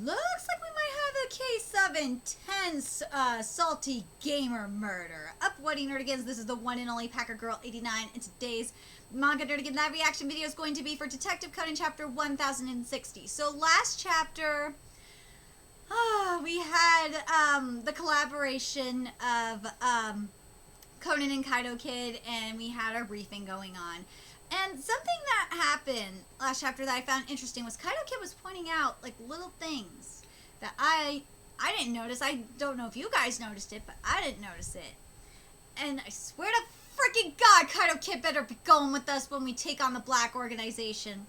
Looks like we might have a case of intense, salty gamer murder. Up, What-Y Nerdigans, this is the one and only Packer Girl 89, and today's Manga Nerdigan That reaction video is going to be for Detective Conan chapter 1060. So last chapter, we had, the collaboration of, Conan and Kaido Kid, and we had our briefing going on. And something that happened last chapter that I found interesting was Kaido Kid was pointing out, like, little things that I didn't notice. I don't know if you guys noticed it, but I didn't notice it. And I swear to freaking God, Kaido Kid better be going with us when we take on the Black Organization.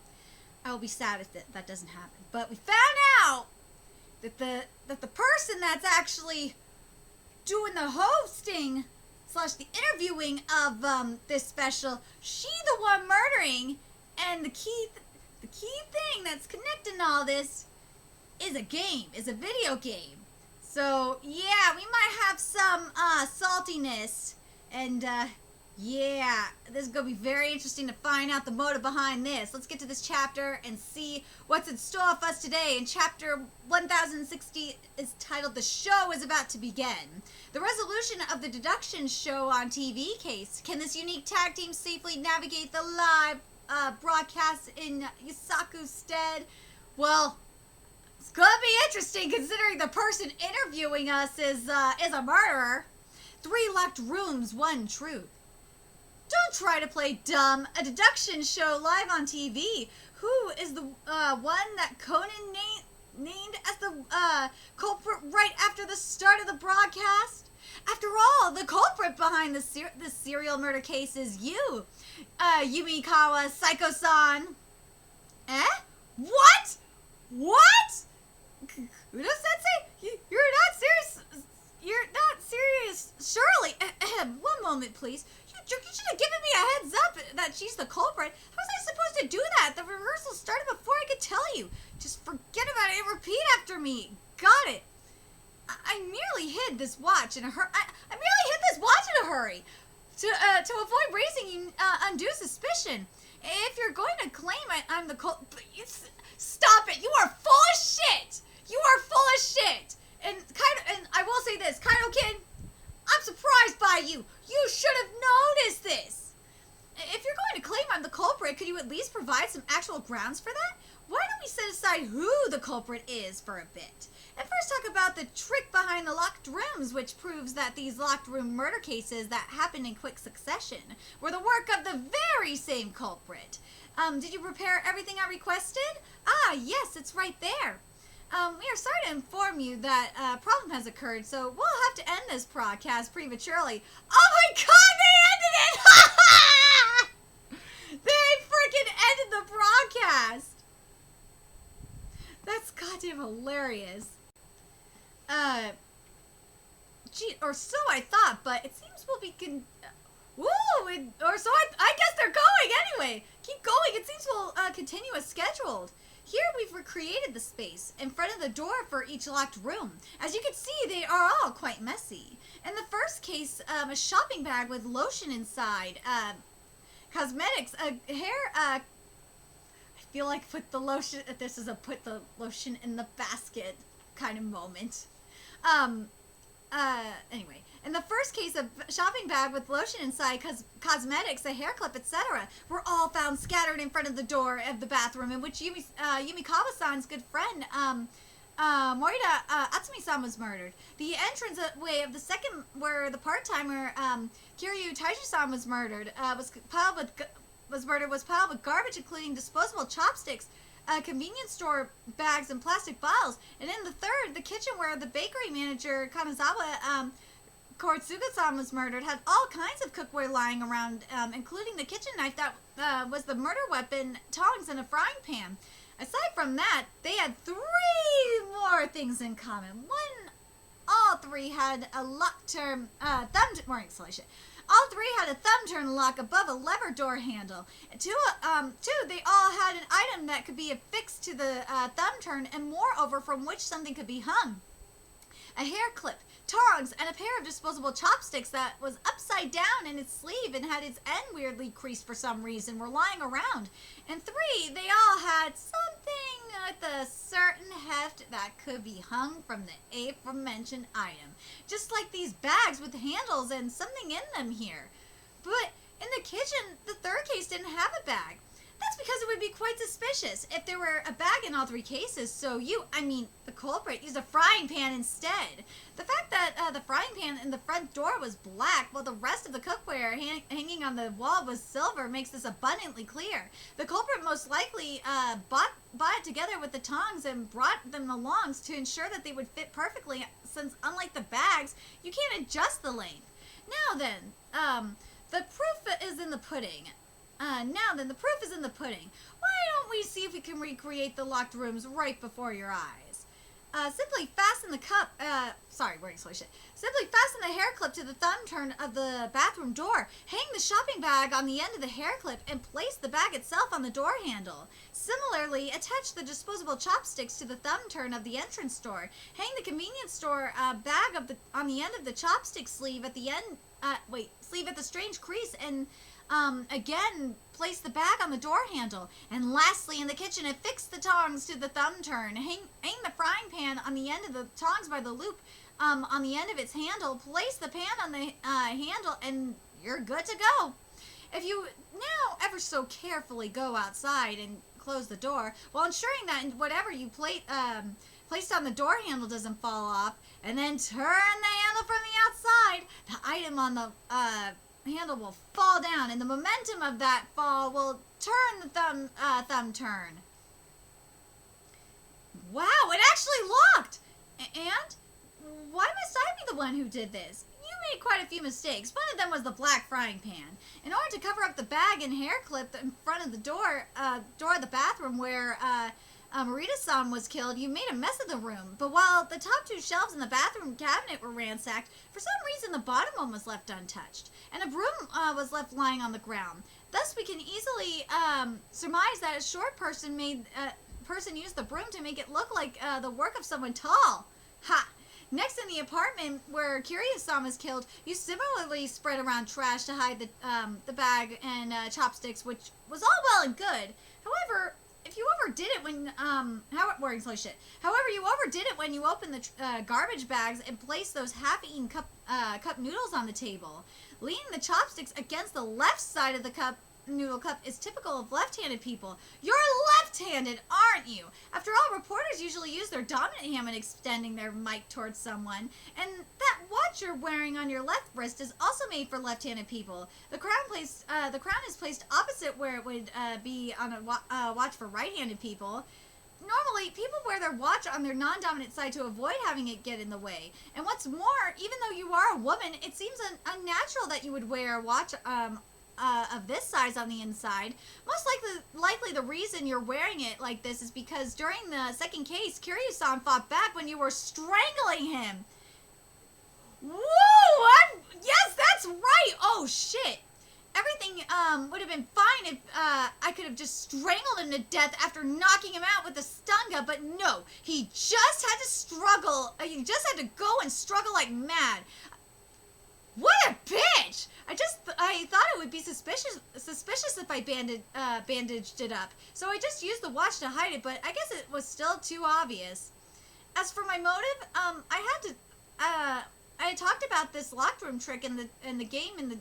I will be sad if that doesn't happen. But we found out that the person that's actually doing the hosting / the interviewing of this special, she the one murdering, and the key thing that's connecting all this is a video game. So yeah, we might have some saltiness, and yeah, this is gonna be very interesting to find out the motive behind this. Let's get to this chapter and see what's in store for us today. And chapter 1060 is titled "The Show is About to Begin." The resolution of the deduction show on TV case. Can this unique tag team safely navigate the live broadcast in Yusaku's stead? Well, it's gonna be interesting considering the person interviewing us is a murderer. 3 locked rooms, 1 truth. Don't try to play dumb. A deduction show live on TV. Who is the one that Conan named as the culprit right after the start of the broadcast? After all, the culprit behind this serial murder case is you, Yumikawa Psycho-san. Eh? What? What? Udo-sensei? You're not serious? You're not serious? Surely. One moment, please. You should have given me a heads up that she's the culprit. How was I supposed to do that? The rehearsal started before I could tell you. Just forget about it and repeat after me. Got it. I merely hid this watch in a hurry. I merely hid this watch in a hurry to avoid raising undue suspicion. If you're going to claim I'm the culprit, stop it. You are full of shit. You are full of shit. And I will say this, Kaido Kid, I'm surprised by you. You should have noticed this. If you're going to claim I'm the culprit, could you at least provide some actual grounds for that? Why don't we set aside who the culprit is for a bit? And first talk about the trick behind the locked rooms, which proves that these locked room murder cases that happened in quick succession were the work of the very same culprit. Did you prepare everything I requested? Ah, yes, it's right there. We are sorry to inform you that a problem has occurred, so we'll have to end this broadcast prematurely. Oh my God, they ended it! They freaking ended the broadcast! That's goddamn hilarious. Gee, or so I thought, but it seems we'll be I guess they're going anyway. Keep going, it seems we'll continue as scheduled. Here we've recreated the space in front of the door for each locked room. As you can see, they are all quite messy. In the first case, a shopping bag with lotion inside, cosmetics, a hair, I feel like this is a put the lotion in the basket kind of moment. Anyway, in the first case, a shopping bag with lotion inside, cosmetics, a hair clip, etc., were all found scattered in front of the door of the bathroom in which Yumikawa-san's good friend, Morita Atsumi-san was murdered. The entrance way of the second, where the part-timer, Kiryu Taiju-san was murdered, was piled with garbage, including disposable chopsticks, convenience store bags, and plastic bottles. And in the third, the kitchen where the bakery manager, Kanazawa, Koritsuga-san was murdered, had all kinds of cookware lying around, including the kitchen knife that was the murder weapon, tongs, and a frying pan. Aside from that, they had 3 more things in common. All 3 had a All 3 had a thumb turn lock above a lever door handle. Two, they all had an item that could be affixed to the thumb turn, and moreover, from which something could be hung. a hair clip, tongs, and a pair of disposable chopsticks that was upside down in its sleeve and had its end weirdly creased for some reason were lying around. And 3, they all had something with a certain heft that could be hung from the aforementioned item. Just like these bags with handles and something in them here. But in the kitchen, the third case didn't have a bag. That's because it would be quite suspicious if there were a bag in all 3 cases, so the culprit, used a frying pan instead. The fact that the frying pan in the front door was black while the rest of the cookware hanging on the wall was silver makes this abundantly clear. The culprit most likely bought it together with the tongs and brought them along to ensure that they would fit perfectly, since unlike the bags, you can't adjust the length. Now then, the proof is in the pudding. The proof is in the pudding. Why don't we see if we can recreate the locked rooms right before your eyes? Simply fasten the Simply fasten the hair clip to the thumb turn of the bathroom door. Hang the shopping bag on the end of the hair clip and place the bag itself on the door handle. Similarly, attach the disposable chopsticks to the thumb turn of the entrance door. Hang the convenience store bag on the end of the chopstick sleeve at the sleeve at the strange crease, and again, place the bag on the door handle. And lastly, in the kitchen, affix the tongs to the thumb turn. Hang the frying pan on the end of the tongs by the loop on the end of its handle. Place the pan on the handle, and you're good to go. If you now ever so carefully go outside and close the door, while ensuring that whatever you placed on the door handle doesn't fall off, and then turn the handle from the outside, the item on the handle will fall down, and the momentum of that fall will turn the thumb turn. Wow, it actually locked! And why must I be the one who did this? You made quite a few mistakes. One of them was the black frying pan. In order to cover up the bag and hair clip in front of the door of the bathroom where Marita-san was killed, you made a mess of the room. But while the top 2 shelves in the bathroom cabinet were ransacked, for some reason the bottom one was left untouched, and a broom was left lying on the ground. Thus, we can easily surmise that a short person used the broom to make it look like the work of someone tall. Ha! Next, in the apartment where Kiryu-san was killed, you similarly spread around trash to hide the bag and chopsticks, which was all well and good. However, you overdid it when you overdid it when you opened the garbage bags and placed those half-eaten cup noodles on the table. Leaning the chopsticks against the left side of the noodle cup is typical of left-handed people. You're left-handed, aren't you? After all, reporters usually use their dominant hand when extending their mic towards someone. And that watch you're wearing on your left wrist is also made for left-handed people. The crown is placed opposite where it would be on a watch for right-handed people. Normally, people wear their watch on their non-dominant side to avoid having it get in the way. And what's more, even though you are a woman, it seems unnatural that you would wear a watch of this size on the inside. Most likely the reason you're wearing it like this is because during the second case, Kiryu-san fought back when you were strangling him. Woo! Yes, that's right! Oh, shit! Everything would have been fine if I could have just strangled him to death after knocking him out with a stun gun, but no. He just had to struggle. He just had to go and struggle like mad. What a bitch! I thought it would be suspicious if I bandaged it up. So I just used the watch to hide it, but I guess it was still too obvious. As for my motive, I had talked about this locked room trick in the game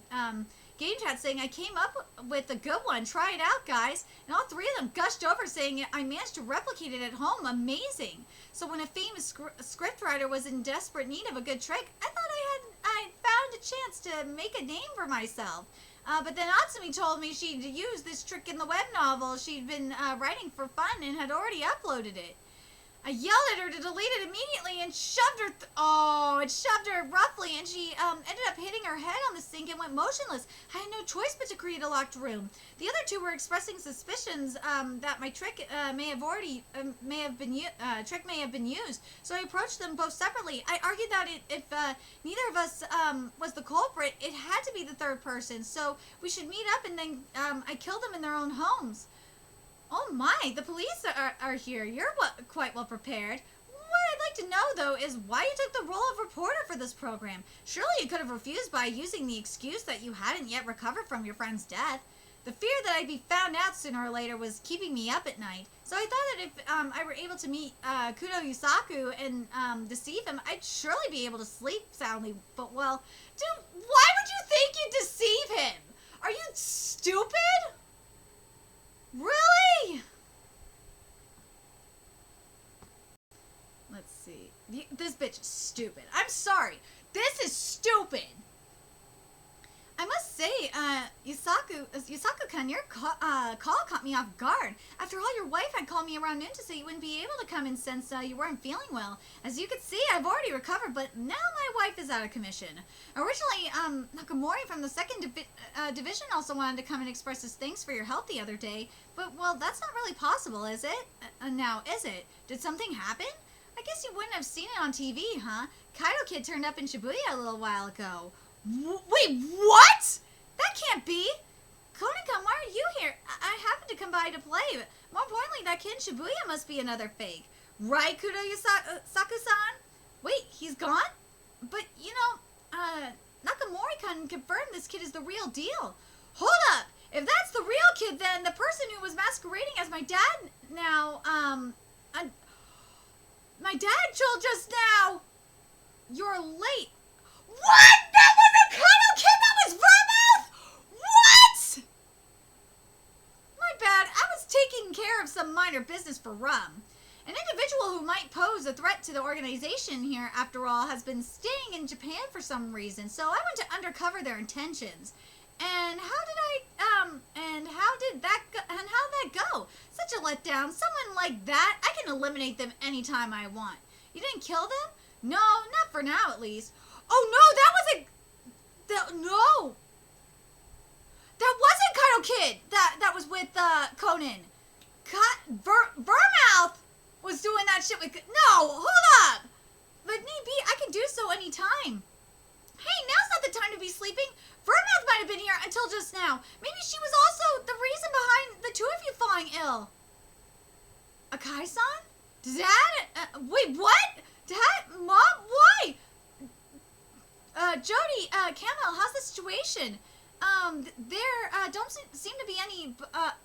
chat, saying I came up with a good one. Try it out, guys. And all 3 of them gushed over, saying I managed to replicate it at home. Amazing. So when a famous scriptwriter was in desperate need of a good trick, I thought I found a chance to make a name for myself. But then Atsumi told me she'd used this trick in the web novel she'd been writing for fun and had already uploaded it. I yelled at her to delete it immediately and shoved her. It shoved her roughly, and she ended up hitting her head on the sink and went motionless. I had no choice but to create a locked room. The other 2 were expressing suspicions that my trick may have been used. So I approached them both separately. I argued that if neither of us was the culprit, it had to be the third person. So we should meet up, and then I killed them in their own homes. Oh my, the police are here. You're quite well prepared. What I'd like like to know, though, is why you took the role of reporter for this program. Surely you could have refused by using the excuse that you hadn't yet recovered from your friend's death. The fear that I'd be found out sooner or later was keeping me up at night. So I thought that if I were able to meet Kudo Yusaku and deceive him, I'd surely be able to sleep soundly. But, well, dude, why would you think you'd deceive him? Are you stupid? Really? Let's see. This bitch is stupid. I'm sorry. This is stupid. I must say, Yusaku-kun, your call caught me off guard. After all, your wife had called me around noon to say you wouldn't be able to come in since you weren't feeling well. As you can see, I've already recovered, but now my wife is out of commission. Originally, Nakamori from the second division also wanted to come and express his thanks for your help the other day, but, well, that's not really possible, is it? Now, is it? Did something happen? I guess you wouldn't have seen it on TV, huh? Kaido Kid turned up in Shibuya a little while ago. Wait, what? That can't be. Conan-kun, why are you here? I happened to come by to play, but more importantly, that kid in Shibuya must be another fake. Right, Kudo Yusaku-san? Wait, he's gone? But, you know, Nakamori-kun confirmed this kid is the real deal. Hold up! If that's the real kid, then the person who was masquerading as my dad now, my dad told just now, you're late. What? That wasn't Kaido Kid, that was Vermouth? What? My bad, I was taking care of some minor business for Rum. An individual who might pose a threat to the organization here, after all, has been staying in Japan for some reason, so I went to undercover their intentions. And how did that go? Such a letdown. Someone like that, I can eliminate them anytime I want. You didn't kill them? No, not for now at least. Oh no, no! That wasn't Kaido Kid that was with Conan. Vermouth was doing that shit with... No, hold up! But need be, I can do so anytime. Hey, now's not the time to be sleeping. Vermouth might have been here until just now. Maybe she was also the reason behind the two of you falling ill. Akai-san? Dad? Wait, what? Dad? Mom? Why? Jody, Camel, how's the situation? There don't seem to be any,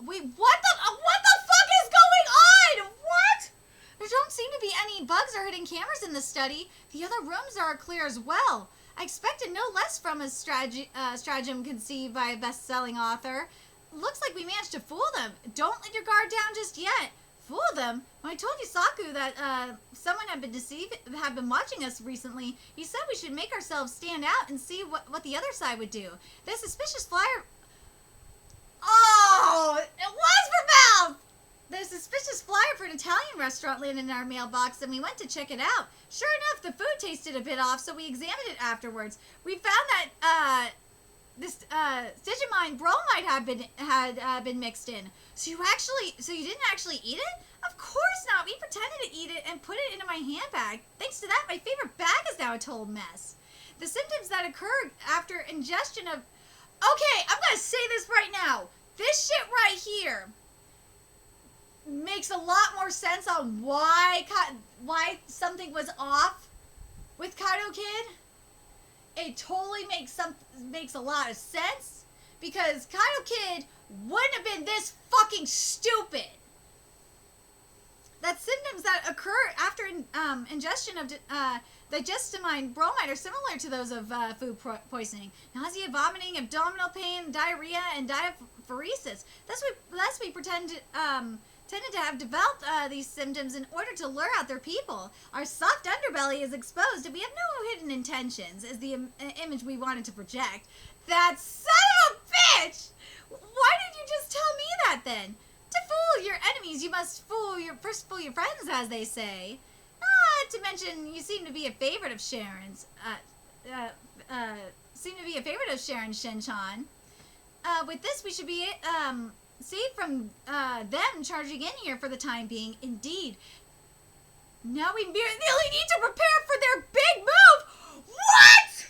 wait, what the fuck is going on? What? There don't seem to be any bugs or hidden cameras in the study. The other rooms are clear as well. I expected no less from a stratagem conceived by a best-selling author. Looks like we managed to fool them. Don't let your guard down just yet. Fool them? When I told Yusaku that someone had been watching us recently, he said we should make ourselves stand out and see what the other side would do. The suspicious flyer... Oh! It was for Valve! The suspicious flyer for an Italian restaurant landed in our mailbox, and we went to check it out. Sure enough, the food tasted a bit off, so we examined it afterwards. We found that this Digimine bromide had been mixed in. So you didn't actually eat it? Of course not. We pretended to eat it and put it into my handbag. Thanks to that, my favorite bag is now a total mess. The symptoms that occurred after ingestion of... Okay, I'm gonna say this right now. This shit right here makes a lot more sense on why something was off with Kaido Kid. It totally makes a lot of sense, because Kaido Kid wouldn't have been this fucking stupid. That symptoms that occur after ingestion of digestamine bromide are similar to those of food poisoning. Nausea, vomiting, abdominal pain, diarrhea, and diaphoresis. Thus we tended to have developed these symptoms in order to lure out their people. Our soft underbelly is exposed, and we have no hidden intentions, is the image we wanted to project. That son of a bitch! Why did you just tell me that then? To fool your enemies, you must first fool your friends, as they say. Not to mention, you seem to be a favorite of Sharon's. Shin-chan. With this, we should be safe from them charging in here for the time being. Indeed. Now we merely need to prepare for their big move. What?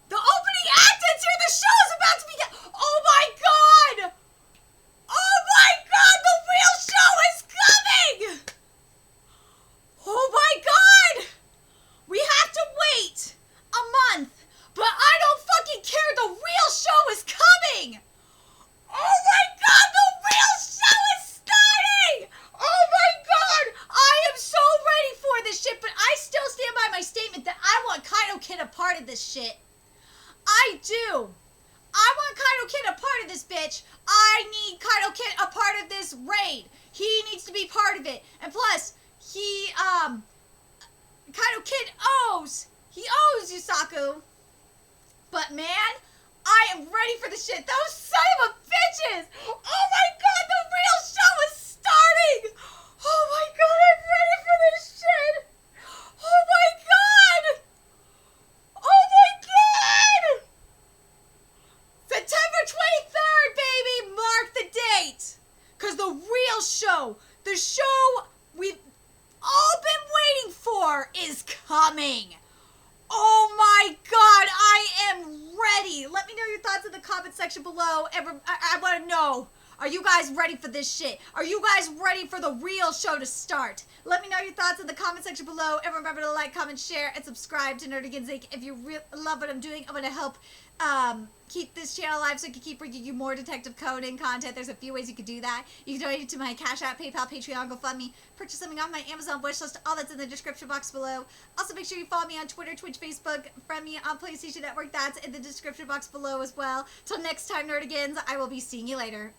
The opening act is here. The show is about to begin. Oh my god! Oh my god! The real show is coming! shit. I do. I want Kaido Kid a part of this bitch. I need Kaido Kid a part of this raid. He needs to be part of it. And plus, Kaido Kid owes Yusaku. But man, I am ready for this shit. Those son of a bitches! Oh my god, the real show is starting! Oh my god, I'm ready for this shit! Oh my god! Oh my god! September 23rd, baby! Mark the date! Because the real show, the show we've all been waiting for is coming! Oh my god, I am ready! Let me know your thoughts in the comment section below. I want to know, are you guys ready for this shit? Are you guys ready for the real show to start? Let me know your thoughts in the comment section below. And remember to like, comment, share, and subscribe to Nerdigans Inc. If you love what I'm doing, I'm going to help keep this channel alive so I can keep bringing you more Detective Conan content. There's a few ways you could do that. You can donate it to my Cash App, PayPal, Patreon, GoFundMe, purchase something on my Amazon wishlist. All that's in the description box below. Also, make sure you follow me on Twitter, Twitch, Facebook, friend me on PlayStation Network. That's in the description box below as well. Till next time, Nerdigans, I will be seeing you later.